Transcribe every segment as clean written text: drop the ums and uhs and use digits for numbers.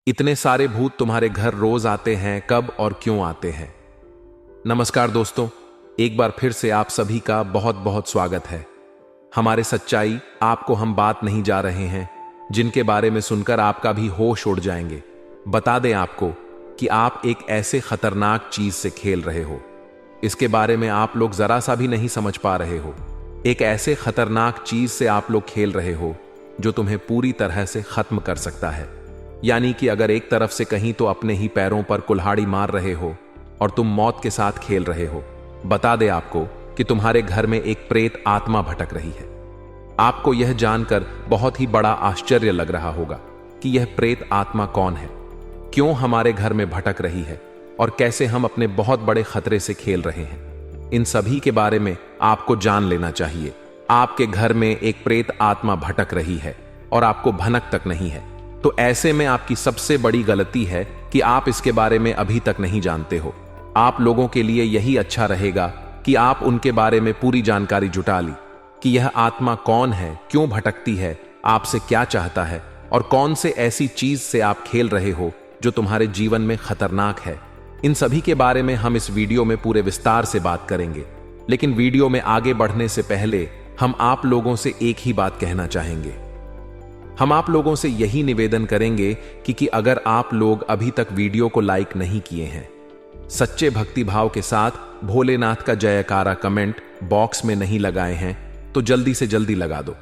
इतने सारे भूत तुम्हारे घर रोज आते हैं, कब और क्यों आते हैं? नमस्कार दोस्तों, एक बार फिर से आप सभी का बहुत बहुत स्वागत है। हमारे सच्चाई आपको हम बात नहीं जा रहे हैं जिनके बारे में सुनकर आपका भी होश उड़ जाएंगे। बता दें आपको कि आप एक ऐसे खतरनाक चीज से खेल रहे हो, इसके बारे में आप लोग जरा सा भी नहीं समझ पा रहे हो। एक ऐसे खतरनाक चीज से आप लोग खेल रहे हो जो तुम्हें पूरी तरह से खत्म कर सकता है। यानी कि अगर एक तरफ से कहीं तो अपने ही पैरों पर कुल्हाड़ी मार रहे हो और तुम मौत के साथ खेल रहे हो। बता दे आपको कि तुम्हारे घर में एक प्रेत आत्मा भटक रही है। आपको यह जानकर बहुत ही बड़ा आश्चर्य लग रहा होगा कि यह प्रेत आत्मा कौन है, क्यों हमारे घर में भटक रही है और कैसे हम अपने बहुत बड़े खतरे से खेल रहे हैं। इन सभी के बारे में आपको जान लेना चाहिए। आपके घर में एक प्रेत आत्मा भटक रही है और आपको भनक तक नहीं है, तो ऐसे में आपकी सबसे बड़ी गलती है कि आप इसके बारे में अभी तक नहीं जानते हो। आप लोगों के लिए यही अच्छा रहेगा कि आप उनके बारे में पूरी जानकारी जुटा ली कि यह आत्मा कौन है, क्यों भटकती है, आपसे क्या चाहता है और कौन से ऐसी चीज से आप खेल रहे हो जो तुम्हारे जीवन में खतरनाक है। इन सभी के बारे में हम इस वीडियो में पूरे विस्तार से बात करेंगे। लेकिन वीडियो में आगे बढ़ने से पहले हम आप लोगों से एक ही बात कहना चाहेंगे। हम आप लोगों से यही निवेदन करेंगे कि अगर आप लोग अभी तक वीडियो को लाइक नहीं किए हैं, सच्चे भक्ति भाव के साथ भोलेनाथ का जयकारा कमेंट बॉक्स में नहीं लगाए हैं, तो जल्दी से जल्दी लगा दो।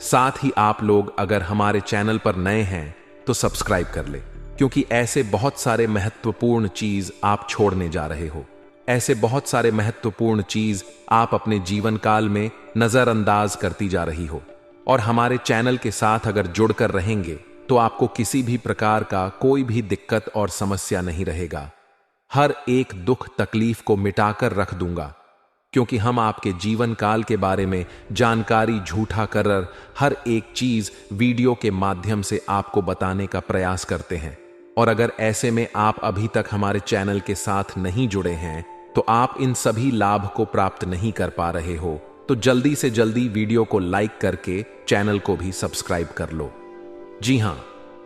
साथ ही आप लोग अगर हमारे चैनल पर नए हैं तो सब्सक्राइब कर ले, क्योंकि ऐसे बहुत सारे महत्वपूर्ण चीज आप छोड़ने जा रहे हो। ऐसे बहुत सारे महत्वपूर्ण चीज आप अपने जीवन काल में नजरअंदाज करती जा रही हो। और हमारे चैनल के साथ अगर जुड़कर रहेंगे तो आपको किसी भी प्रकार का कोई भी दिक्कत और समस्या नहीं रहेगा। हर एक दुख तकलीफ को मिटाकर रख दूंगा, क्योंकि हम आपके जीवन काल के बारे में जानकारी झूठा कर हर एक चीज वीडियो के माध्यम से आपको बताने का प्रयास करते हैं। और अगर ऐसे में आप अभी तक हमारे चैनल के साथ नहीं जुड़े हैं तो आप इन सभी लाभ को प्राप्त नहीं कर पा रहे हो, तो जल्दी से जल्दी वीडियो को लाइक करके चैनल को भी सब्सक्राइब कर लो। जी हां,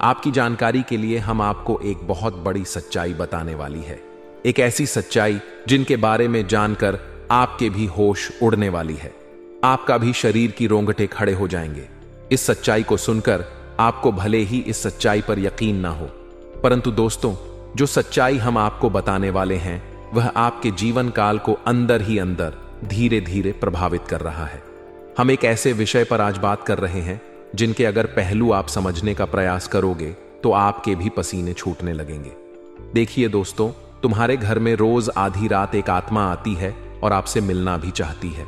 आपकी जानकारी के लिए हम आपको एक बहुत बड़ी सच्चाई बताने वाली है। एक ऐसी सच्चाई जिनके बारे में जानकर आपके भी होश उड़ने वाली है। आपका भी शरीर की रोंगटे खड़े हो जाएंगे। इस सच्चाई को सुनकर आपको भले ही इस सच्चाई पर यकीन ना हो, परंतु दोस्तों, जो सच्चाई हम आपको बताने वाले हैं वह आपके जीवन काल को अंदर ही अंदर धीरे धीरे प्रभावित कर रहा है। हम एक ऐसे विषय पर आज बात कर रहे हैं जिनके अगर पहलू आप समझने का प्रयास करोगे तो आपके भी पसीने छूटने लगेंगे। देखिए दोस्तों, तुम्हारे घर में रोज आधी रात एक आत्मा आती है और आपसे मिलना भी चाहती है।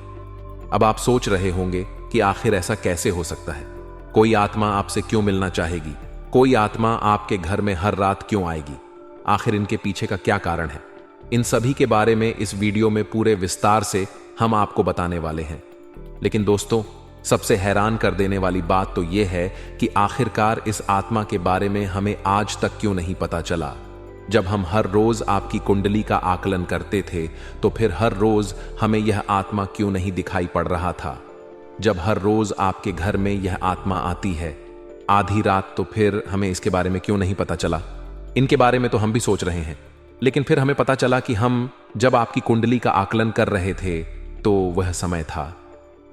अब आप सोच रहे होंगे कि आखिर ऐसा कैसे हो सकता है? कोई आत्मा आपसे क्यों मिलना चाहेगी? कोई आत्मा आपके घर में हर रात क्यों आएगी? आखिर इनके पीछे का क्या कारण है? इन सभी के बारे में इस वीडियो में पूरे विस्तार से हम आपको बताने वाले हैं। लेकिन दोस्तों, सबसे हैरान कर देने वाली बात तो यह है कि आखिरकार इस आत्मा के बारे में हमें आज तक क्यों नहीं पता चला। जब हम हर रोज आपकी कुंडली का आकलन करते थे तो फिर हर रोज हमें यह आत्मा क्यों नहीं दिखाई पड़ रहा था? जब हर रोज आपके घर में यह आत्मा आती है आधी रात, तो फिर हमें इसके बारे में क्यों नहीं पता चला? इनके बारे में तो हम भी सोच रहे हैं, लेकिन फिर हमें पता चला कि हम जब आपकी कुंडली का आकलन कर रहे थे तो वह समय था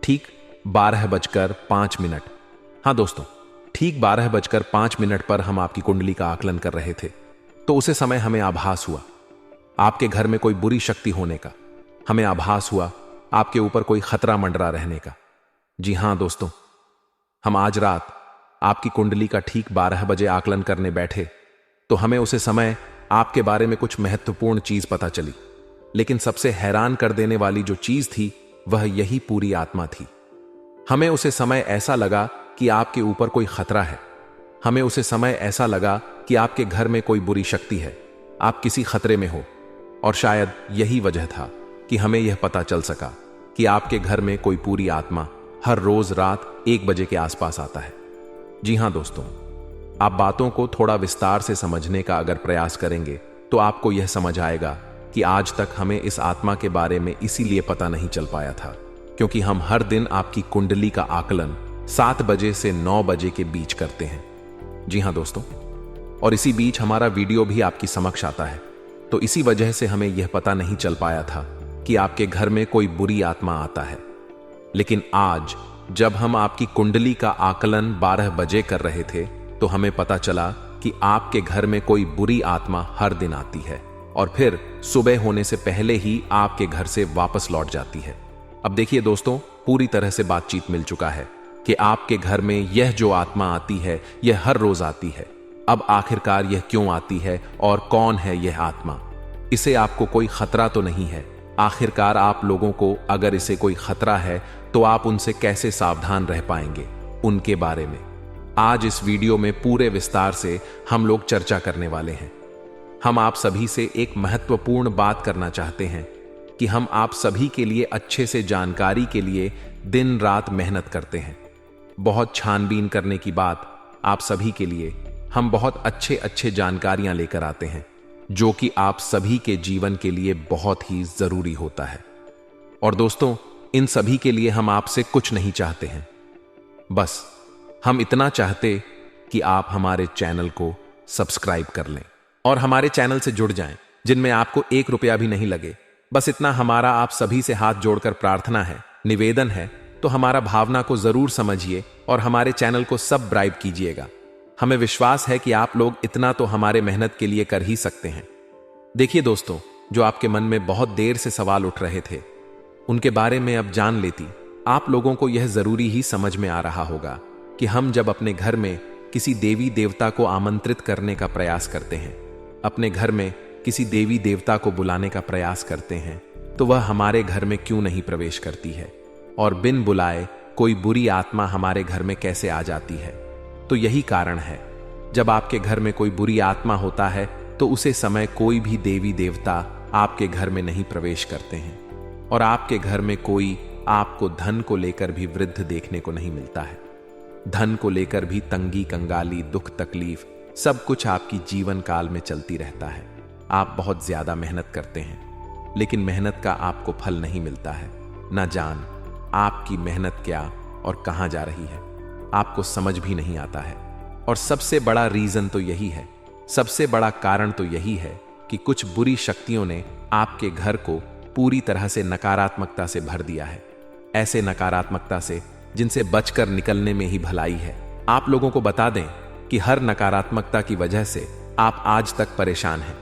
ठीक 12:05। हाँ दोस्तों, ठीक 12:05 पर हम आपकी कुंडली का आकलन कर रहे थे। तो उसे समय हमें आभास हुआ आपके घर में कोई बुरी शक्ति होने का। हमें आभास हुआ आपके ऊपर कोई खतरा मंडरा रहने का। जी हां दोस्तों, हम आज रात आपकी कुंडली का ठीक 12 बजे आकलन करने बैठे तो हमें उसे समय आपके बारे में कुछ महत्वपूर्ण चीज पता चली। लेकिन सबसे हैरान कर देने वाली जो चीज थी वह यही पूरी आत्मा थी। हमें उसे समय ऐसा लगा कि आपके ऊपर कोई खतरा है। हमें उसे समय ऐसा लगा कि आपके घर में कोई बुरी शक्ति है, आप किसी खतरे में हो। और शायद यही वजह था कि हमें यह पता चल सका कि आपके घर में कोई पूरी आत्मा हर रोज रात 1 बजे के आसपास आता है। जी हां दोस्तों, आप बातों को थोड़ा विस्तार से समझने का अगर प्रयास करेंगे तो आपको यह समझ आएगा कि आज तक हमें इस आत्मा के बारे में इसीलिए पता नहीं चल पाया था क्योंकि हम हर दिन आपकी कुंडली का आकलन 7 बजे से 9 बजे के बीच करते हैं। जी हां दोस्तों, और इसी बीच हमारा वीडियो भी आपकी समक्ष आता है। तो इसी वजह से हमें यह पता नहीं चल पाया था कि आपके घर में कोई बुरी आत्मा आता है। लेकिन आज जब हम आपकी कुंडली का आकलन 12 बजे कर रहे थे तो हमें पता चला कि आपके घर में कोई बुरी आत्मा हर दिन आती है और फिर सुबह होने से पहले ही आपके घर से वापस लौट जाती है। अब देखिए दोस्तों, पूरी तरह से बातचीत मिल चुका है कि आपके घर में यह जो आत्मा आती है यह हर रोज आती है। अब आखिरकार यह क्यों आती है और कौन है यह आत्मा? इसे आपको कोई खतरा तो नहीं है? आखिरकार आप लोगों को अगर इसे कोई खतरा है तो आप उनसे कैसे सावधान रह पाएंगे, उनके बारे में आज इस वीडियो में पूरे विस्तार से हम लोग चर्चा करने वाले हैं। हम आप सभी से एक महत्वपूर्ण बात करना चाहते हैं कि हम आप सभी के लिए अच्छे से जानकारी के लिए दिन रात मेहनत करते हैं। बहुत छानबीन करने की बात आप सभी के लिए हम बहुत अच्छे जानकारियां लेकर आते हैं जो कि आप सभी के जीवन के लिए बहुत ही जरूरी होता है। और दोस्तों, इन सभी के लिए हम आपसे कुछ नहीं चाहते हैं, बस हम इतना चाहते कि आप हमारे चैनल को सब्सक्राइब कर लें और हमारे चैनल से जुड़ जाएं, जिनमें आपको 1 रुपया भी नहीं लगे। बस इतना हमारा आप सभी से हाथ जोड़कर प्रार्थना है, निवेदन है। तो हमारा भावना को जरूर समझिए और हमारे चैनल को सब्सक्राइब कीजिएगा। हमें विश्वास है कि आप लोग इतना तो हमारे मेहनत के लिए कर ही सकते हैं। देखिए दोस्तों, जो आपके मन में बहुत देर से सवाल उठ रहे थे उनके बारे में अब जान लेती आप लोगों को यह जरूरी ही समझ में आ रहा होगा कि हम जब अपने घर में किसी देवी देवता को आमंत्रित करने का प्रयास करते हैं, अपने घर में किसी देवी देवता को बुलाने का प्रयास करते हैं, तो वह हमारे घर में क्यों नहीं प्रवेश करती है और बिन बुलाए कोई बुरी आत्मा हमारे घर में कैसे आ जाती है? तो यही कारण है, जब आपके घर में कोई बुरी आत्मा होता है तो उसे समय कोई भी देवी देवता आपके घर में नहीं प्रवेश करते हैं और आपके घर में कोई आपको धन को लेकर भी वृद्ध देखने को नहीं मिलता है। धन को लेकर भी तंगी कंगाली, दुख तकलीफ सब कुछ आपकी जीवन काल में चलती रहता है। आप बहुत ज्यादा मेहनत करते हैं लेकिन मेहनत का आपको फल नहीं मिलता है। न जान आपकी मेहनत क्या और कहां जा रही है, आपको समझ भी नहीं आता है। और सबसे बड़ा रीजन तो यही है, सबसे बड़ा कारण तो यही है कि कुछ बुरी शक्तियों ने आपके घर को पूरी तरह से नकारात्मकता से भर दिया है। ऐसे नकारात्मकता से जिनसे बचकर निकलने में ही भलाई है। आप लोगों को बता दें कि हर नकारात्मकता की वजह से आप आज तक परेशान हैं।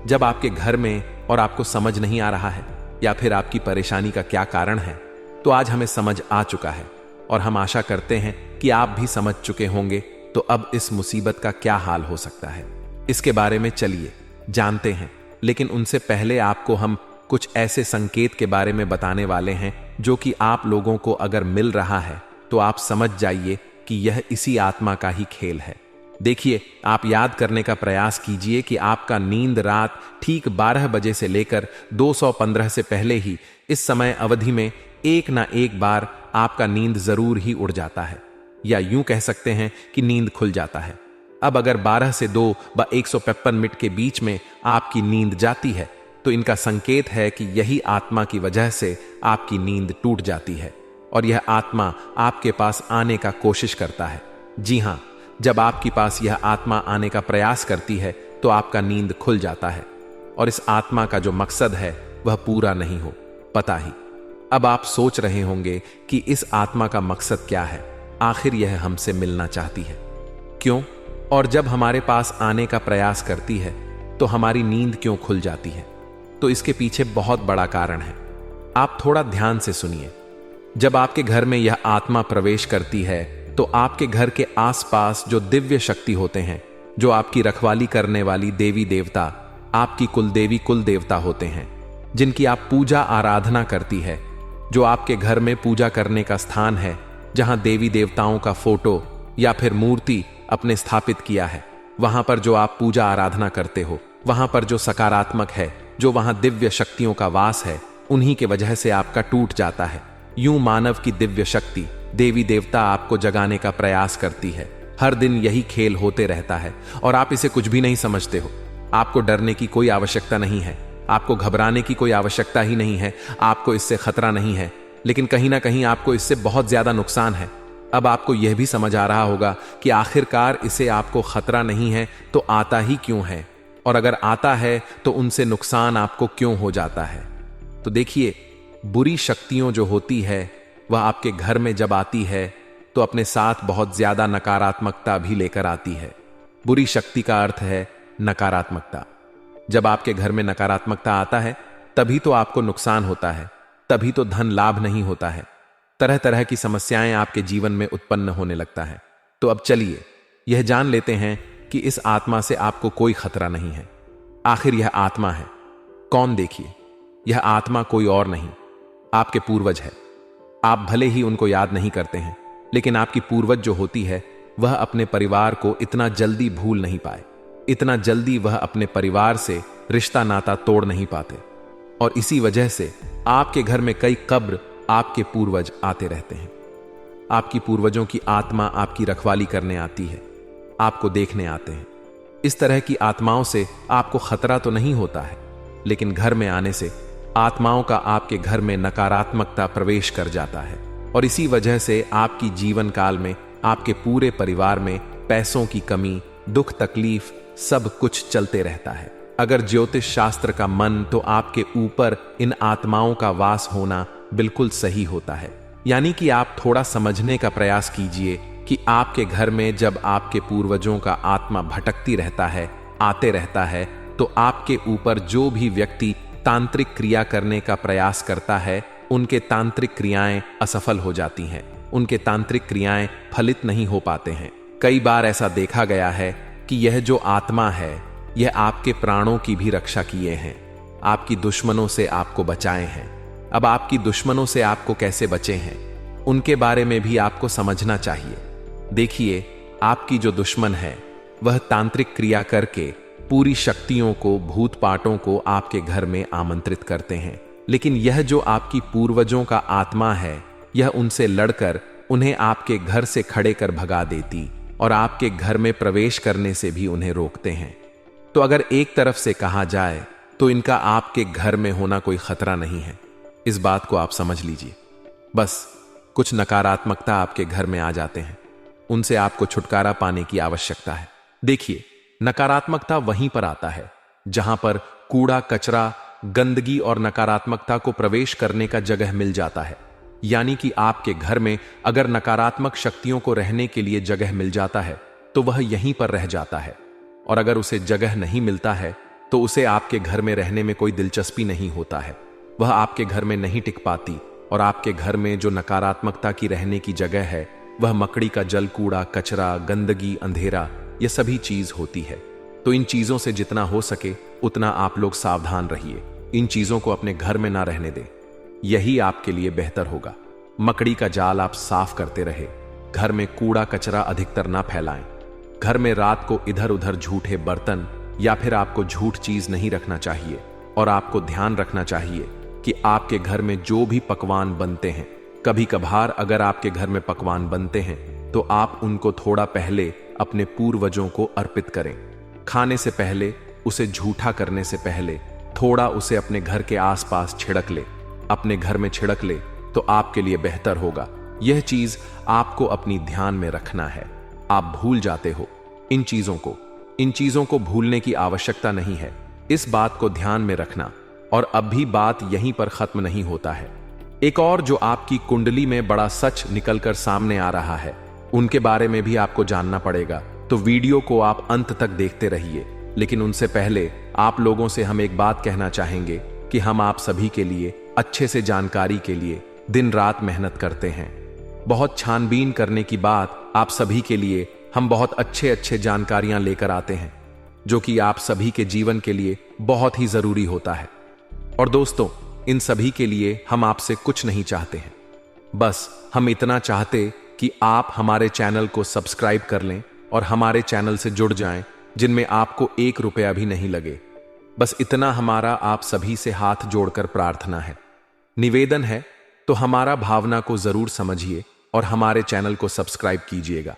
जब आपके घर में और आपको समझ नहीं आ रहा है या फिर आपकी परेशानी का क्या कारण है, तो आज हमें समझ आ चुका है और हम आशा करते हैं कि आप भी समझ चुके होंगे। तो अब इस मुसीबत का क्या हाल हो सकता है, इसके बारे में चलिए जानते हैं। लेकिन उनसे पहले आपको हम कुछ ऐसे संकेत के बारे में बताने वाले हैं जो कि आप लोगों को अगर मिल रहा है तो आप समझ जाइए कि यह इसी आत्मा का ही खेल है। देखिए, आप याद करने का प्रयास कीजिए कि आपका नींद रात ठीक 12 बजे से लेकर 215 से पहले ही इस समय अवधि में एक ना एक बार आपका नींद जरूर ही उड़ जाता है, या यूं कह सकते हैं कि नींद खुल जाता है। अब अगर 12 से 2 व 155 मिनट के बीच में आपकी नींद जाती है तो इनका संकेत है कि यही आत्मा की वजह से आपकी नींद टूट जाती है और यह आत्मा आपके पास आने का कोशिश करता है। जी हां, जब आपके पास यह आत्मा आने का प्रयास करती है तो आपका नींद खुल जाता है और इस आत्मा का जो मकसद है वह पूरा नहीं हो पता ही। अब आप सोच रहे होंगे कि इस आत्मा का मकसद क्या है, आखिर यह हमसे मिलना चाहती है क्यों, और जब हमारे पास आने का प्रयास करती है तो हमारी नींद क्यों खुल जाती है? तो इसके पीछे बहुत बड़ा कारण है। आप थोड़ा ध्यान से सुनिए। जब आपके घर में यह आत्मा प्रवेश करती है तो आपके घर के आसपास जो दिव्य शक्ति होते हैं, जो आपकी रखवाली करने वाली देवी देवता, आपकी कुलदेवी कुल देवता होते हैं, जिनकी आप पूजा आराधना करती है, जो आपके घर में पूजा करने का स्थान है, जहां देवी देवताओं का फोटो या फिर मूर्ति अपने स्थापित किया है, वहां पर जो आप पूजा आराधना करते हो, वहां पर जो सकारात्मक है, जो वहां दिव्य शक्तियों का वास है, उन्हीं के वजह से आपका टूट जाता है। यूं मानव की दिव्य शक्ति देवी देवता आपको जगाने का प्रयास करती है। हर दिन यही खेल होते रहता है और आप इसे कुछ भी नहीं समझते हो। आपको डरने की कोई आवश्यकता नहीं है, आपको घबराने की कोई आवश्यकता ही नहीं है, आपको इससे खतरा नहीं है, लेकिन कहीं ना कहीं आपको इससे बहुत ज्यादा नुकसान है। अब आपको यह भी समझ आ रहा होगा कि आखिरकार इसे आपको खतरा नहीं है तो आता ही क्यों है, और अगर आता है तो उनसे नुकसान आपको क्यों हो जाता है। तो देखिए, बुरी शक्तियों जो होती है वह आपके घर में जब आती है तो अपने साथ बहुत ज्यादा नकारात्मकता भी लेकर आती है। बुरी शक्ति का अर्थ है नकारात्मकता। जब आपके घर में नकारात्मकता आता है तभी तो आपको नुकसान होता है, तभी तो धन लाभ नहीं होता है, तरह तरह की समस्याएं आपके जीवन में उत्पन्न होने लगता है। तो अब चलिए यह जान लेते हैं कि इस आत्मा से आपको कोई खतरा नहीं है। आखिर यह आत्मा है कौन? देखिए, यह आत्मा कोई और नहीं, आपके पूर्वज है। आप भले ही उनको याद नहीं करते हैं, लेकिन आपकी पूर्वज जो होती है वह अपने परिवार को इतना जल्दी भूल नहीं पाए, इतना जल्दी वह अपने परिवार से रिश्ता नाता तोड़ नहीं पाते, और इसी वजह से आपके घर में कई कब्र आपके पूर्वज आते रहते हैं। आपकी पूर्वजों की आत्मा आपकी रखवाली करने आती है, आपको देखने आते हैं। इस तरह की आत्माओं से आपको खतरा तो नहीं होता है, लेकिन घर में आने से आत्माओं का आपके घर में नकारात्मकता प्रवेश कर जाता है, और इसी वजह से आपकी जीवन काल में आपके पूरे परिवार में पैसों की कमी, दुख तकलीफ सब कुछ चलते रहता है। अगर ज्योतिष शास्त्र का मन तो आपके ऊपर इन आत्माओं का वास होना बिल्कुल सही होता है। यानी कि आप थोड़ा समझने का प्रयास कीजिए कि आपके घर में जब आपके पूर्वजों का आत्मा भटकती रहता है, आते रहता है, तो आपके ऊपर जो भी व्यक्ति तांत्रिक क्रिया करने का प्रयास करता है उनके तांत्रिक क्रियाएं असफल हो जाती हैं, उनके तांत्रिक क्रियाएं फलित नहीं हो पाते हैं। कई बार ऐसा देखा गया है कि यह जो आत्मा है यह आपके प्राणों की भी रक्षा किए हैं, आपकी दुश्मनों से आपको बचाए हैं। अब आपकी दुश्मनों से आपको कैसे बचे हैं उनके बारे में भी आपको समझना चाहिए। देखिए, आपकी जो दुश्मन है वह तांत्रिक क्रिया करके पूरी शक्तियों को, भूत पाटों को आपके घर में आमंत्रित करते हैं, लेकिन यह जो आपकी पूर्वजों का आत्मा है यह उनसे लड़कर उन्हें आपके घर से खड़े कर भगा देती और आपके घर में प्रवेश करने से भी उन्हें रोकते हैं। तो अगर एक तरफ से कहा जाए तो इनका आपके घर में होना कोई खतरा नहीं है, इस बात को आप समझ लीजिए। बस कुछ नकारात्मकता आपके घर में आ जाते हैं, उनसे आपको छुटकारा पाने की आवश्यकता है। देखिए, नकारात्मकता वहीं पर आता है जहां पर कूड़ा कचरा, गंदगी और नकारात्मकता को प्रवेश करने का जगह मिल जाता है। यानी कि आपके घर में अगर नकारात्मक शक्तियों को रहने के लिए जगह मिल जाता है तो वह यहीं पर रह जाता है, और अगर उसे जगह नहीं मिलता है तो उसे आपके घर में रहने में कोई दिलचस्पी नहीं होता है, वह आपके घर में नहीं टिक पाती, और आपके घर में जो नकारात्मकता की रहने की जगह है वह मकड़ी का जल, कूड़ा कचरा, गंदगी, अंधेरा, यह सभी चीज होती है। तो इन चीजों से जितना हो सके उतना आप लोग सावधान रहिए, इन चीजों को अपने घर में ना रहने दें, यही आपके लिए बेहतर होगा। मकड़ी का जाल आप साफ करते रहे, घर में कूड़ा कचरा अधिकतर ना फैलाएं, घर में रात को इधर उधर झूठे बर्तन या फिर आपको झूठ चीज नहीं रखना चाहिए, और आपको ध्यान रखना चाहिए कि आपके घर में जो भी पकवान बनते हैं, कभी कभार अगर आपके घर में पकवान बनते हैं तो आप उनको थोड़ा पहले अपने पूर्वजों को अर्पित करें। खाने से पहले, उसे झूठा करने से पहले थोड़ा उसे अपने घर के आसपास छिड़क ले, अपने घर में छिड़क ले तो आपके लिए बेहतर होगा। यह चीज आपको अपनी ध्यान में रखना है। आप भूल जाते हो इन चीजों को भूलने की आवश्यकता नहीं है, इस बात को ध्यान में रखना। और अब भी बात यहीं पर खत्म नहीं होता है। एक और जो आपकी कुंडली में बड़ा सच निकलकर सामने आ रहा है उनके बारे में भी आपको जानना पड़ेगा, तो वीडियो को आप अंत तक देखते रहिए। लेकिन उनसे पहले आप लोगों से हम एक बात कहना चाहेंगे कि हम आप सभी के लिए अच्छे से जानकारी के लिए दिन रात मेहनत करते हैं। बहुत छानबीन करने की बात आप सभी के लिए हम बहुत अच्छे जानकारियां लेकर आते हैं, जो कि आप सभी के जीवन के लिए बहुत ही जरूरी होता है। और दोस्तों, इन सभी के लिए हम आपसे कुछ नहीं चाहते हैं, बस हम इतना चाहते कि आप हमारे चैनल को सब्सक्राइब कर लें और हमारे चैनल से जुड़ जाएं, जिनमें आपको 1 रुपया भी नहीं लगे। बस इतना हमारा आप सभी से हाथ जोड़कर प्रार्थना है, निवेदन है। तो हमारा भावना को जरूर समझिए और हमारे चैनल को सब्सक्राइब कीजिएगा।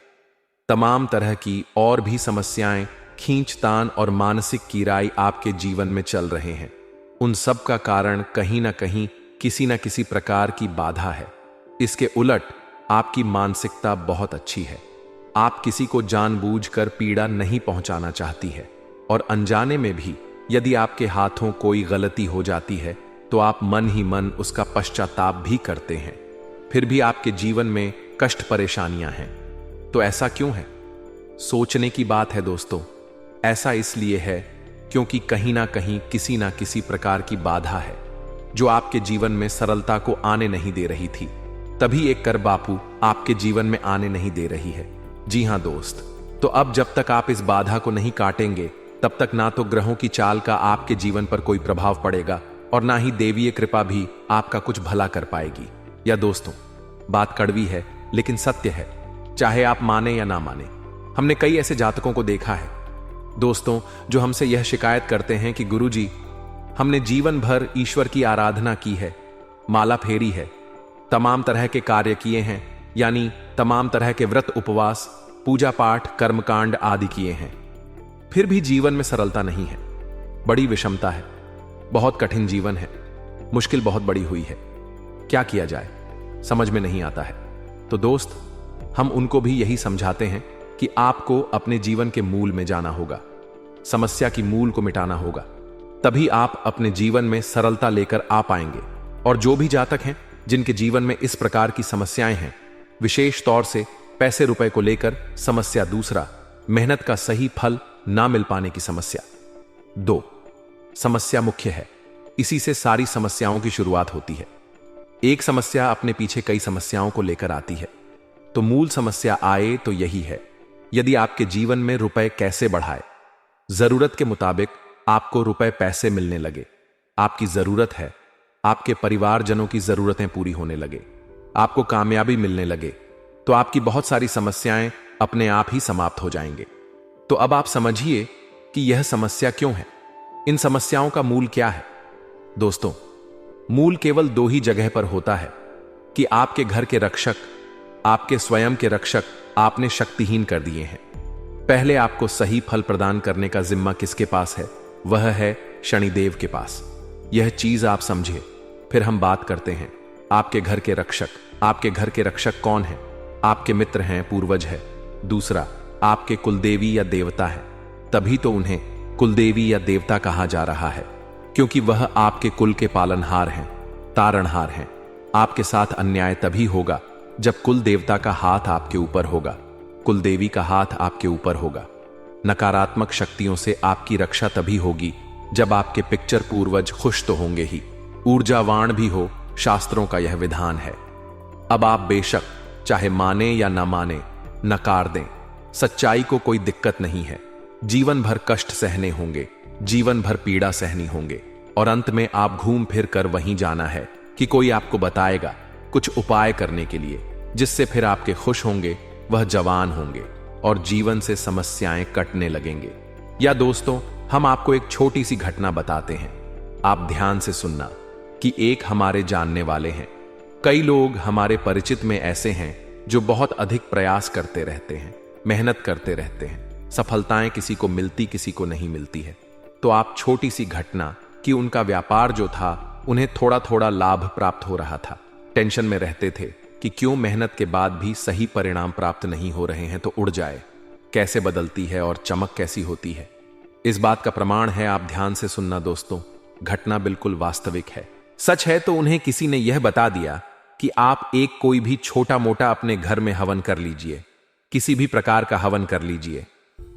तमाम तरह की और भी समस्याएं, खींचतान और मानसिक कीराई आपके जीवन में चल रहे हैं, उन सब का कारण कहीं ना कहीं किसी न किसी प्रकार की बाधा है। इसके उलट आपकी मानसिकता बहुत अच्छी है। आप किसी को जानबूझकर पीड़ा नहीं पहुंचाना चाहती है, और अनजाने में भी यदि आपके हाथों कोई गलती हो जाती है तो आप मन ही मन उसका पश्चाताप भी करते हैं। फिर भी आपके जीवन में कष्ट परेशानियां हैं। तो ऐसा क्यों है? सोचने की बात है दोस्तों। ऐसा इसलिए है क्योंकि कहीं ना किसी प्रकार की बाधा है जो आपके जीवन में सरलता को आने नहीं दे रही थी। तभी एक कर बापू आपके जीवन में आने नहीं दे रही है। जी हां दोस्त, तो अब जब तक आप इस बाधा को नहीं काटेंगे तब तक ना तो ग्रहों की चाल का आपके जीवन पर कोई प्रभाव पड़ेगा और ना ही देवीय कृपा भी आपका कुछ भला कर पाएगी। या दोस्तों, बात कड़वी है लेकिन सत्य है, चाहे आप माने या ना माने। हमने कई ऐसे जातकों को देखा है दोस्तों जो हमसे यह शिकायत करते हैं कि गुरुजी, हमने जीवन भर ईश्वर की आराधना की है, माला फेरी है, तमाम तरह के कार्य किए हैं, यानी तमाम तरह के व्रत उपवास पूजा पाठ कर्मकांड आदि किए हैं, फिर भी जीवन में सरलता नहीं है। बड़ी विषमता है, बहुत कठिन जीवन है, मुश्किल बहुत बड़ी हुई है। क्या किया जाए समझ में नहीं आता है। तो दोस्त, हम उनको भी यही समझाते हैं कि आपको अपने जीवन के मूल में जाना होगा, समस्या की मूल को मिटाना होगा, तभी आप अपने जीवन में सरलता लेकर आ पाएंगे। और जो भी जातक हैं जिनके जीवन में इस प्रकार की समस्याएं हैं, विशेष तौर से पैसे रुपए को लेकर समस्या, दूसरा मेहनत का सही फल ना मिल पाने की समस्या, 2 समस्या मुख्य है, इसी से सारी समस्याओं की शुरुआत होती है। एक समस्या अपने पीछे कई समस्याओं को लेकर आती है। तो मूल समस्या आए तो यही है, यदि आपके जीवन में रुपए कैसे बढ़ाए, जरूरत के मुताबिक आपको रुपए पैसे मिलने लगे, आपकी जरूरत है, आपके परिवारजनों की जरूरतें पूरी होने लगे, आपको कामयाबी मिलने लगे, तो आपकी बहुत सारी समस्याएं अपने आप ही समाप्त हो जाएंगे। तो अब आप समझिए कि यह समस्या क्यों है, इन समस्याओं का मूल क्या है। दोस्तों, मूल केवल 2 ही जगह पर होता है कि आपके घर के रक्षक, आपके स्वयं के रक्षक आपने शक्तिहीन कर दिए हैं। पहले आपको सही फल प्रदान करने का जिम्मा किसके पास है? वह है शनिदेव के पास। यह चीज आप समझिए, फिर हम बात करते हैं आपके घर के रक्षक। आपके घर के रक्षक कौन है? आपके मित्र हैं, पूर्वज है। दूसरा, आपके कुलदेवी या देवता है, तभी तो उन्हें कुलदेवी या देवता कहा जा रहा है, क्योंकि वह आपके कुल के पालनहार हैं, तारणहार हैं। आपके साथ अन्याय तभी होगा जब कुल देवता का हाथ आपके ऊपर होगा, कुल देवी का हाथ आपके ऊपर होगा। नकारात्मक शक्तियों से आपकी रक्षा तभी होगी जब आपके पिक्चर पूर्वज खुश तो होंगे ही, ऊर्जावान भी हो, शास्त्रों का यह विधान है। अब आप बेशक चाहे माने या ना माने, नकार दें, सच्चाई को कोई दिक्कत नहीं है। जीवन भर कष्ट सहने होंगे, जीवन भर पीड़ा सहनी होंगे, और अंत में आप घूम फिर कर वहीं जाना है कि कोई आपको बताएगा कुछ उपाय करने के लिए, जिससे फिर आपके खुश होंगे, वह जवान होंगे और जीवन से समस्याएं कटने लगेंगे। या दोस्तों, हम आपको एक छोटी सी घटना बताते हैं, आप ध्यान से सुनना कि एक हमारे जानने वाले हैं। कई लोग हमारे परिचित में ऐसे हैं जो बहुत अधिक प्रयास करते रहते हैं, मेहनत करते रहते हैं, सफलताएं किसी को मिलती, किसी को नहीं मिलती है। तो आप छोटी सी घटना कि उनका व्यापार जो था उन्हें थोड़ा थोड़ा लाभ प्राप्त हो रहा था, टेंशन में रहते थे कि क्यों मेहनत के बाद भी सही परिणाम प्राप्त नहीं हो रहे हैं, तो उड़ जाए, कैसे बदलती है और चमक कैसी होती है। इस बात का प्रमाण है, आप ध्यान से सुनना दोस्तों, घटना बिल्कुल वास्तविक है, सच है। तो उन्हें किसी ने यह बता दिया कि आप एक कोई भी छोटा मोटा अपने घर में हवन कर लीजिए, किसी भी प्रकार का हवन कर लीजिए,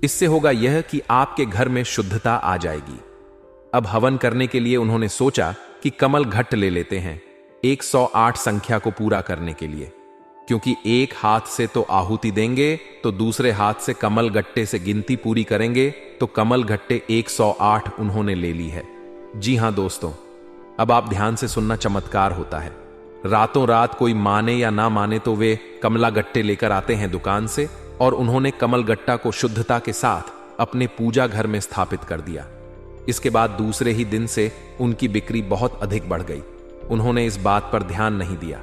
इससे होगा यह कि आपके घर में शुद्धता आ जाएगी। अब हवन करने के लिए उन्होंने सोचा कि कमल घट्ट ले लेते हैं 108 संख्या को पूरा करने के लिए, क्योंकि एक हाथ से तो आहुति देंगे तो दूसरे हाथ से कमल गट्टे से गिनती पूरी करेंगे, तो कमल गट्टे 108 उन्होंने ले ली है। जी हां दोस्तों, अब आप ध्यान से सुनना, चमत्कार होता है। रातों रात कोई माने या ना माने तो वे कमला गट्टे लेकर आते हैं दुकान से, और उन्होंने कमल गट्टा को शुद्धता के साथ अपने पूजा घर में स्थापित कर दिया। इसके बाद दूसरे ही दिन से उनकी बिक्री बहुत अधिक बढ़ गई। उन्होंने इस बात पर ध्यान नहीं दिया।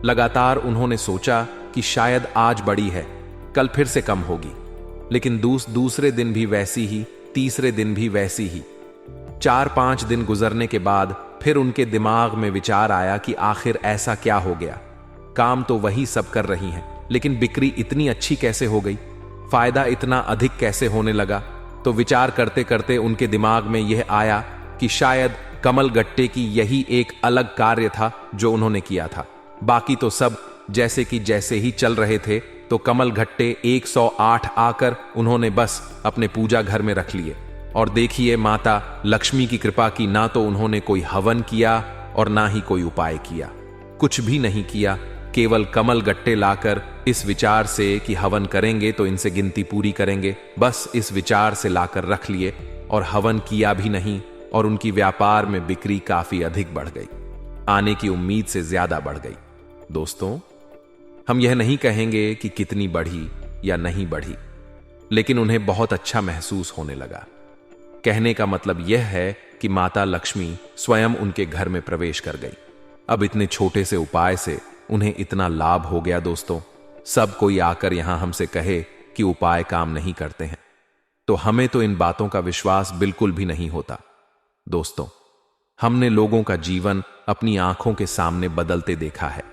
लगातार उन्होंने सोचा कि शायद आज बड़ी है, कल फिर से कम होगी, लेकिन दूसरे दिन भी वैसी ही, तीसरे दिन भी वैसी ही। 4-5 दिन गुजरने के बाद फिर उनके दिमाग में विचार आया कि आखिर ऐसा क्या हो गया। काम तो वही सब कर रही हैं, लेकिन बिक्री इतनी अच्छी कैसे हो गई, फायदा इतना अधिक कैसे होने लगा। तो विचार करते करते उनके दिमाग में यह आया कि शायद कमल गट्टे की यही एक अलग कार्य था जो उन्होंने किया था। बाकी तो सब जैसे ही चल रहे थे, तो कमल गट्टे 108 आकर उन्होंने बस अपने पूजा घर में रख लिए। और देखिए, माता लक्ष्मी की कृपा की, ना तो उन्होंने कोई हवन किया और ना ही कोई उपाय किया, कुछ भी नहीं किया। केवल कमल गट्टे लाकर इस विचार से कि हवन करेंगे तो इनसे गिनती पूरी करेंगे, बस इस विचार से लाकर रख लिए और हवन किया भी नहीं। और उनकी व्यापार में बिक्री काफी अधिक बढ़ गई, आने की उम्मीद से ज्यादा बढ़ गई। दोस्तों, हम यह नहीं कहेंगे कि कितनी बढ़ी या नहीं बढ़ी, लेकिन उन्हें बहुत अच्छा महसूस होने लगा। कहने का मतलब यह है कि माता लक्ष्मी स्वयं उनके घर में प्रवेश कर गई। अब इतने छोटे से उपाय से उन्हें इतना लाभ हो गया। दोस्तों, सब कोई आकर यहां हमसे कहे कि उपाय काम नहीं करते हैं, तो हमें तो इन बातों का विश्वास बिल्कुल भी नहीं होता। दोस्तों, हमने लोगों का जीवन अपनी आंखों के सामने बदलते देखा है।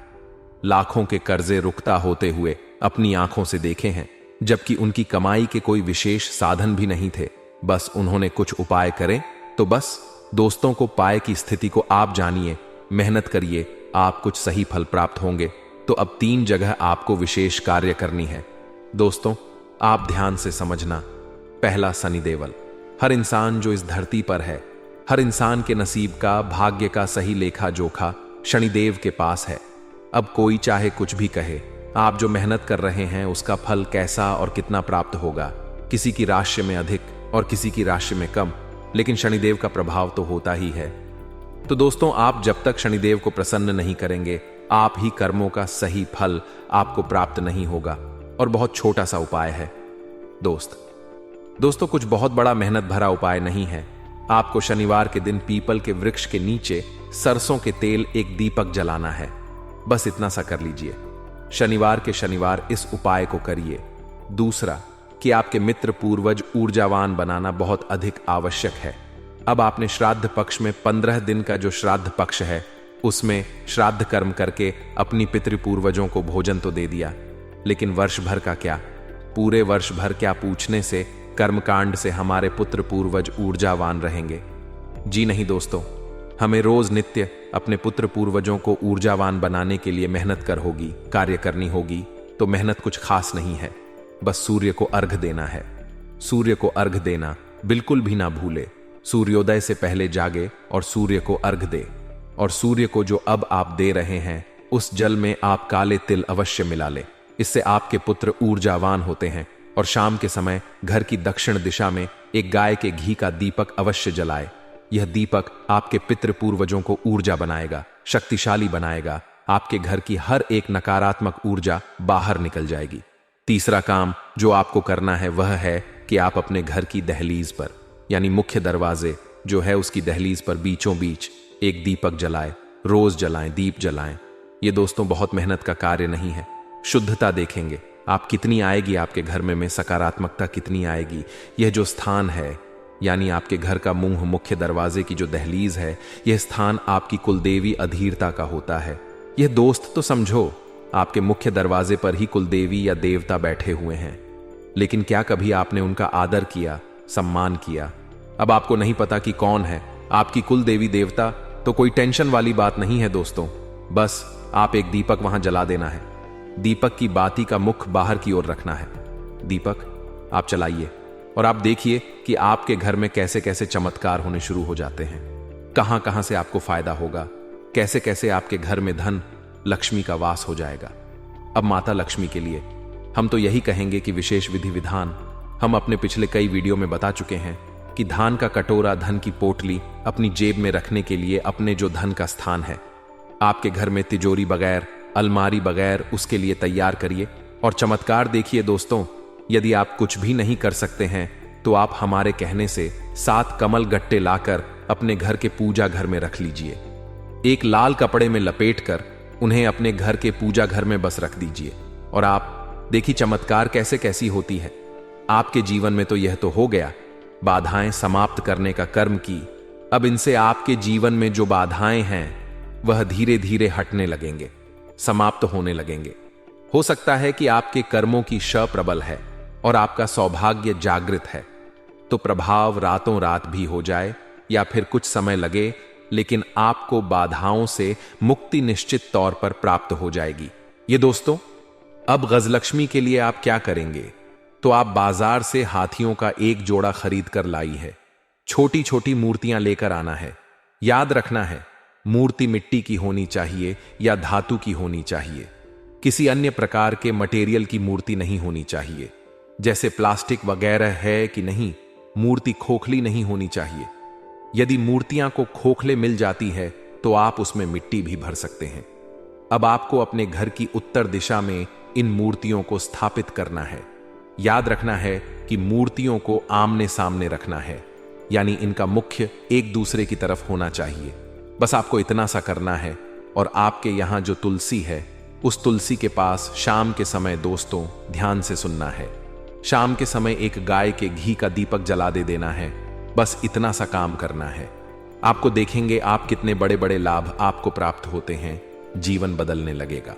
लाखों के कर्जे रुकता होते हुए अपनी आंखों से देखे हैं, जबकि उनकी कमाई के कोई विशेष साधन भी नहीं थे। बस उन्होंने कुछ उपाय करे तो बस। दोस्तों को पाए की स्थिति को आप जानिए, मेहनत करिए, आप कुछ सही फल प्राप्त होंगे। तो अब 3 जगह आपको विशेष कार्य करनी है। दोस्तों, आप ध्यान से समझना। पहला, शनिदेवल। हर इंसान जो इस धरती पर है, हर इंसान के नसीब का, भाग्य का सही लेखा जोखा शनिदेव के पास है। अब कोई चाहे कुछ भी कहे, आप जो मेहनत कर रहे हैं उसका फल कैसा और कितना प्राप्त होगा, किसी की राशि में अधिक और किसी की राशि में कम, लेकिन शनिदेव का प्रभाव तो होता ही है। तो दोस्तों, आप जब तक शनिदेव को प्रसन्न नहीं करेंगे, आप ही कर्मों का सही फल आपको प्राप्त नहीं होगा। और बहुत छोटा सा उपाय है दोस्तों, कुछ बहुत बड़ा मेहनत भरा उपाय नहीं है। आपको शनिवार के दिन पीपल के वृक्ष के नीचे सरसों के तेल एक दीपक जलाना है। बस इतना सा कर लीजिए। शनिवार के शनिवार इस उपाय को करिए। दूसरा, कि आपके मित्र पूर्वज ऊर्जावान बनाना बहुत अधिक आवश्यक है। अब आपने श्राद्ध पक्ष में 15 दिन का जो श्राद्ध पक्ष है, उसमें श्राद्ध कर्म करके अपनी पितृपूर्वजों को भोजन तो दे दिया, लेकिन वर्ष भर का क्या, पूरे वर्ष भर क्या पूछने से कर्मकांड से हमारे पुत्र पूर्वज ऊर्जावान रहेंगे? जी नहीं दोस्तों, हमें रोज नित्य अपने पुत्र पूर्वजों को ऊर्जावान बनाने के लिए मेहनत कार्य करनी होगी। तो मेहनत कुछ खास नहीं है, बस सूर्य को अर्घ देना है। सूर्य को अर्घ देना बिल्कुल भी ना भूले। सूर्योदय से पहले जागे और सूर्य को अर्घ दे। और सूर्य को जो अब आप दे रहे हैं, उस जल में आप काले तिल अवश्य मिला ले। इससे आपके पुत्र ऊर्जावान होते हैं। और शाम के समय घर की दक्षिण दिशा में एक गाय के घी का दीपक अवश्य जलाए। यह दीपक आपके पितृ पूर्वजों को ऊर्जा बनाएगा, शक्तिशाली बनाएगा। आपके घर की हर एक नकारात्मक ऊर्जा बाहर निकल जाएगी। तीसरा काम जो आपको करना है वह है कि आप अपने घर की दहलीज पर, यानी मुख्य दरवाजे जो है उसकी दहलीज पर बीचों बीच एक दीपक जलाए। रोज जलाएं, दीप जलाएं। ये दोस्तों बहुत मेहनत का कार्य नहीं है। शुद्धता देखेंगे आप कितनी आएगी, आपके घर में सकारात्मकता कितनी आएगी। यह जो स्थान है, यानी आपके घर का मुंह, मुख्य दरवाजे की जो दहलीज है, यह स्थान आपकी कुलदेवी अधीरता का होता है। यह दोस्त तो समझो आपके मुख्य दरवाजे पर ही कुलदेवी या देवता बैठे हुए हैं, लेकिन क्या कभी आपने उनका आदर किया, सम्मान किया? अब आपको नहीं पता कि कौन है आपकी कुलदेवी देवता, तो कोई टेंशन वाली बात नहीं है दोस्तों। बस आप एक दीपक वहां जला देना है। दीपक की बाती का मुख बाहर की ओर रखना है। दीपक आप चलाइए और आप देखिए कि आपके घर में कैसे कैसे चमत्कार होने शुरू हो जाते हैं। कहां कहां से आपको फायदा होगा, कैसे कैसे आपके घर में धन लक्ष्मी का वास हो जाएगा। अब माता लक्ष्मी के लिए हम तो यही कहेंगे कि विशेष विधि विधान हम अपने पिछले कई वीडियो में बता चुके हैं कि धान का कटोरा, धन की पोटली अपनी जेब में रखने के लिए अपने जो धन का स्थान है, आपके घर में तिजोरी बगैर, अलमारी बगैर, उसके लिए तैयार करिए। और चमत्कार देखिए दोस्तों, यदि आप कुछ भी नहीं कर सकते हैं तो आप हमारे कहने से 7 कमल गट्टे लाकर अपने घर के पूजा घर में रख लीजिए। एक लाल कपड़े में लपेटकर उन्हें अपने घर के पूजा घर में बस रख दीजिए। और आप देखिए चमत्कार कैसे कैसी होती है। आपके जीवन में तो यह तो हो गया, बाधाएं समाप्त करने का कर्म की। अब इनसे आपके जीवन में जो बाधाएं हैं वह धीरे धीरे हटने लगेंगे। समाप्त होने लगेंगे। हो सकता है कि आपके कर्मों की श प्रबल है और आपका सौभाग्य जागृत है, तो प्रभाव रातों रात भी हो जाए या फिर कुछ समय लगे, लेकिन आपको बाधाओं से मुक्ति निश्चित तौर पर प्राप्त हो जाएगी। ये दोस्तों, अब गजलक्ष्मी के लिए आप क्या करेंगे? तो आप बाजार से हाथियों का एक जोड़ा खरीद कर लाई है। छोटी छोटी मूर्तियां लेकर आना है। याद रखना है, मूर्ति मिट्टी की होनी चाहिए या धातु की होनी चाहिए। किसी अन्य प्रकार के मटेरियल की मूर्ति नहीं होनी चाहिए, जैसे प्लास्टिक वगैरह है कि नहीं। मूर्ति खोखली नहीं होनी चाहिए। यदि मूर्तियां को खोखले मिल जाती है तो आप उसमें मिट्टी भी भर सकते हैं। अब आपको अपने घर की उत्तर दिशा में इन मूर्तियों को स्थापित करना है। याद रखना है कि मूर्तियों को आमने सामने रखना है, यानी इनका मुख्य एक दूसरे की तरफ होना चाहिए। बस आपको इतना सा करना है। और आपके यहां जो तुलसी है, उस तुलसी के पास शाम के समय दोस्तों ध्यान से सुनना है, शाम के समय एक गाय के घी का दीपक जला देना है। बस इतना सा काम करना है। आपको देखेंगे आप कितने बड़े बड़े लाभ आपको प्राप्त होते हैं, जीवन बदलने लगेगा।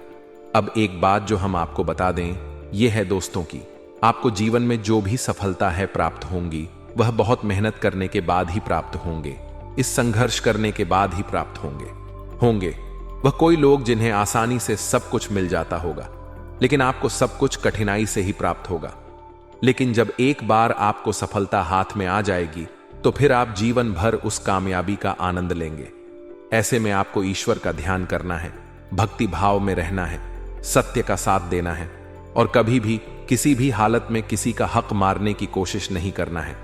अब एक बात जो हम आपको बता दें, यह है दोस्तों की आपको जीवन में जो भी सफलता है प्राप्त होंगी, वह बहुत मेहनत करने के बाद ही प्राप्त होंगे। इस संघर्ष करने के बाद ही प्राप्त होंगे। वह कोई लोग जिन्हें आसानी से सब कुछ मिल जाता होगा, लेकिन आपको सब कुछ कठिनाई से ही प्राप्त होगा। लेकिन जब एक बार आपको सफलता हाथ में आ जाएगी, तो फिर आप जीवन भर उस कामयाबी का आनंद लेंगे। ऐसे में आपको ईश्वर का ध्यान करना है, भक्ति भाव में रहना है, सत्य का साथ देना है और कभी भी किसी भी हालत में किसी का हक मारने की कोशिश नहीं करना है।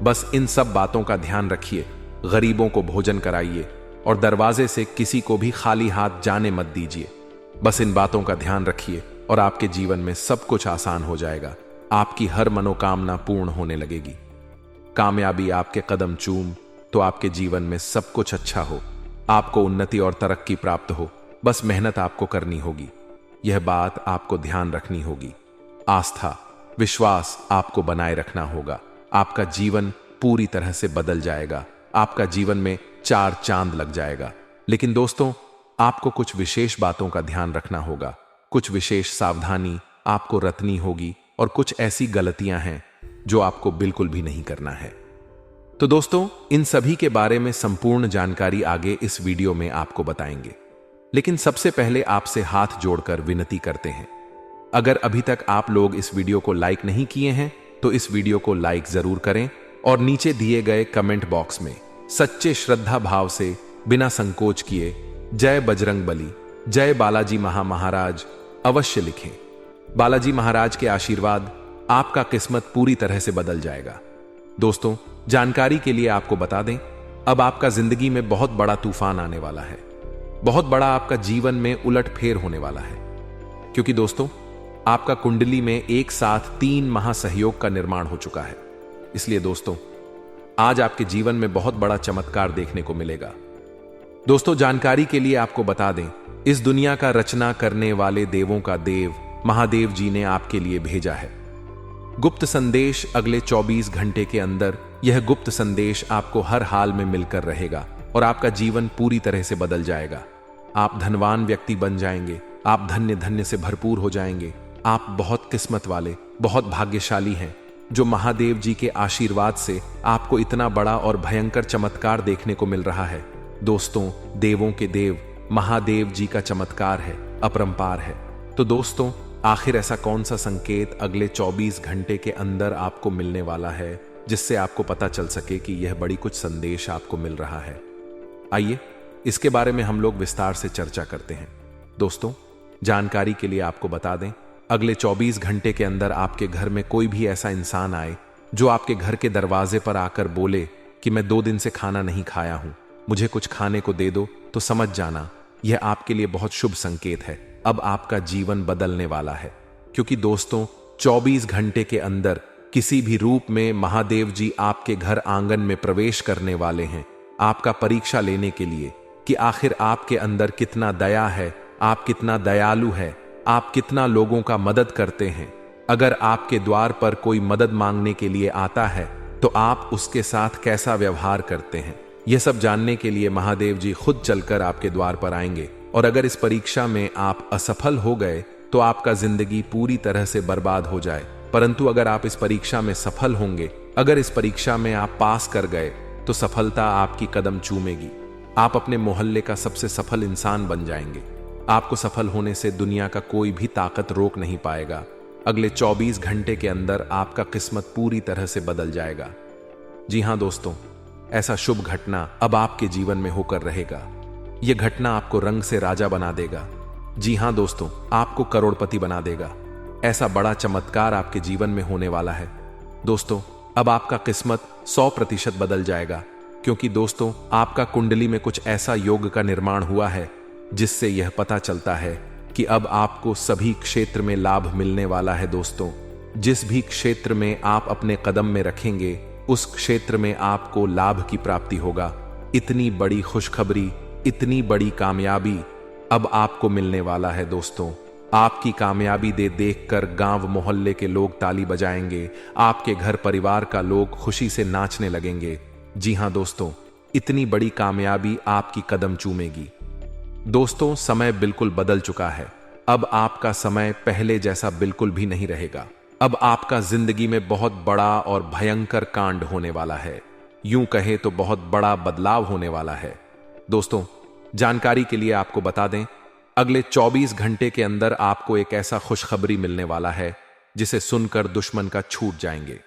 बस इन सब बातों का ध्यान रखिए। गरीबों को भोजन कराइए और दरवाजे से किसी को भी खाली हाथ जाने मत दीजिए। बस इन बातों का ध्यान रखिए और आपके जीवन में सब कुछ आसान हो जाएगा। आपकी हर मनोकामना पूर्ण होने लगेगी। कामयाबी आपके कदम चूम तो आपके जीवन में सब कुछ अच्छा हो, आपको उन्नति और तरक्की प्राप्त हो। बस मेहनत आपको करनी होगी। यह बात आपको ध्यान रखनी होगी। आस्था, विश्वास आपको बनाए रखना होगा। आपका जीवन पूरी तरह से बदल जाएगा। आपका जीवन में 4 चांद लग जाएगा। लेकिन दोस्तों, आपको कुछ विशेष बातों का ध्यान रखना होगा। कुछ विशेष सावधानी आपको रखनी होगी और कुछ ऐसी गलतियां हैं जो आपको बिल्कुल भी नहीं करना है। तो दोस्तों, इन सभी के बारे में संपूर्ण जानकारी आगे इस वीडियो में आपको बताएंगे। लेकिन सबसे पहले आपसे हाथ जोड़कर विनती करते हैं, अगर अभी तक आप लोग इस वीडियो को लाइक नहीं किए हैं तो इस वीडियो को लाइक जरूर करें और नीचे दिए गए कमेंट बॉक्स में सच्चे श्रद्धा भाव से बिना संकोच किए जय बजरंगबली, जय बालाजी महाराज अवश्य लिखें। बालाजी महाराज के आशीर्वाद आपका किस्मत पूरी तरह से बदल जाएगा। दोस्तों, जानकारी के लिए आपको बता दें, अब आपका जिंदगी में बहुत बड़ा तूफान आने वाला है। बहुत बड़ा आपका जीवन में उलटफेर होने वाला है, क्योंकि दोस्तों आपका कुंडली में एक साथ 3 महासहयोग का निर्माण हो चुका है। इसलिए दोस्तों, आज आपके जीवन में बहुत बड़ा चमत्कार देखने को मिलेगा। दोस्तों, जानकारी के लिए आपको बता दें, इस दुनिया का रचना करने वाले देवों का देव महादेव जी ने आपके लिए भेजा है गुप्त संदेश। अगले 24 घंटे के अंदर यह गुप्त संदेश आपको हर हाल में मिलकर रहेगा और आपका जीवन पूरी तरह से बदल जाएगा। आप धनवान व्यक्ति बन जाएंगे। आप धन्य से भरपूर हो जाएंगे। आप बहुत किस्मत वाले, बहुत भाग्यशाली हैं, जो महादेव जी के आशीर्वाद से आपको इतना बड़ा और भयंकर चमत्कार देखने को मिल रहा है। दोस्तों, देवों के देव महादेव जी का चमत्कार है, अपरंपार है। तो दोस्तों, आखिर ऐसा कौन सा संकेत अगले 24 घंटे के अंदर आपको मिलने वाला है, जिससे आपको पता चल सके कि यह बड़ी कुछ संदेश आपको मिल रहा है? आइए इसके बारे में हम लोग विस्तार से चर्चा करते हैं। दोस्तों, जानकारी के लिए आपको बता दें, अगले 24 घंटे के अंदर आपके घर में कोई भी ऐसा इंसान आए जो आपके घर के दरवाजे पर आकर बोले कि मैं 2 दिन से खाना नहीं खाया हूं, मुझे कुछ खाने को दे दो, तो समझ जाना यह आपके लिए बहुत शुभ संकेत है। अब आपका जीवन बदलने वाला है, क्योंकि दोस्तों 24 घंटे के अंदर किसी भी रूप में महादेव जी आपके घर आंगन में प्रवेश करने वाले हैं, आपका परीक्षा लेने के लिए कि आखिर आपके अंदर कितना दया है, आप कितना दयालु है, आप कितना लोगों का मदद करते हैं। अगर आपके द्वार पर कोई मदद मांगने के लिए आता है तो आप उसके साथ कैसा व्यवहार करते हैं, यह सब जानने के लिए महादेव जी खुद चलकर आपके द्वार पर आएंगे और अगर इस परीक्षा में आप असफल हो गए तो आपका जिंदगी पूरी तरह से बर्बाद हो जाए। परंतु अगर आप इस परीक्षा में सफल होंगे, अगर इस परीक्षा में आप पास कर गए, तो सफलता आपकी कदम चूमेगी। आप अपने मोहल्ले का सबसे सफल इंसान बन जाएंगे। आपको सफल होने से दुनिया का कोई भी ताकत रोक नहीं पाएगा। अगले 24 घंटे के अंदर आपका किस्मत पूरी तरह से बदल जाएगा। जी हां दोस्तों, ऐसा शुभ घटना अब आपके जीवन में होकर रहेगा। यह घटना आपको रंग से राजा बना देगा। जी हां दोस्तों, आपको करोड़पति बना देगा। ऐसा बड़ा चमत्कार आपके जीवन में होने वाला है। दोस्तों, अब आपका किस्मत 100% बदल जाएगा, क्योंकि दोस्तों आपका कुंडली में कुछ ऐसा योग का निर्माण हुआ है जिससे यह पता चलता है कि अब आपको सभी क्षेत्र में लाभ मिलने वाला है। दोस्तों, जिस भी क्षेत्र में आप अपने कदम में रखेंगे, उस क्षेत्र में आपको लाभ की प्राप्ति होगा। इतनी बड़ी खुशखबरी, इतनी बड़ी कामयाबी अब आपको मिलने वाला है। दोस्तों, आपकी कामयाबी देखकर गांव मोहल्ले के लोग ताली बजाएंगे। आपके घर परिवार का लोग खुशी से नाचने लगेंगे। जी हां दोस्तों, इतनी बड़ी कामयाबी आपकी कदम चूमेगी। दोस्तों, समय बिल्कुल बदल चुका है। अब आपका समय पहले जैसा बिल्कुल भी नहीं रहेगा। अब आपका जिंदगी में बहुत बड़ा और भयंकर कांड होने वाला है। यूं कहे तो बहुत बड़ा बदलाव होने वाला है। दोस्तों, जानकारी के लिए आपको बता दें, अगले 24 घंटे के अंदर आपको एक ऐसा खुशखबरी मिलने वाला है जिसे सुनकर दुश्मन का छूट जाएंगे।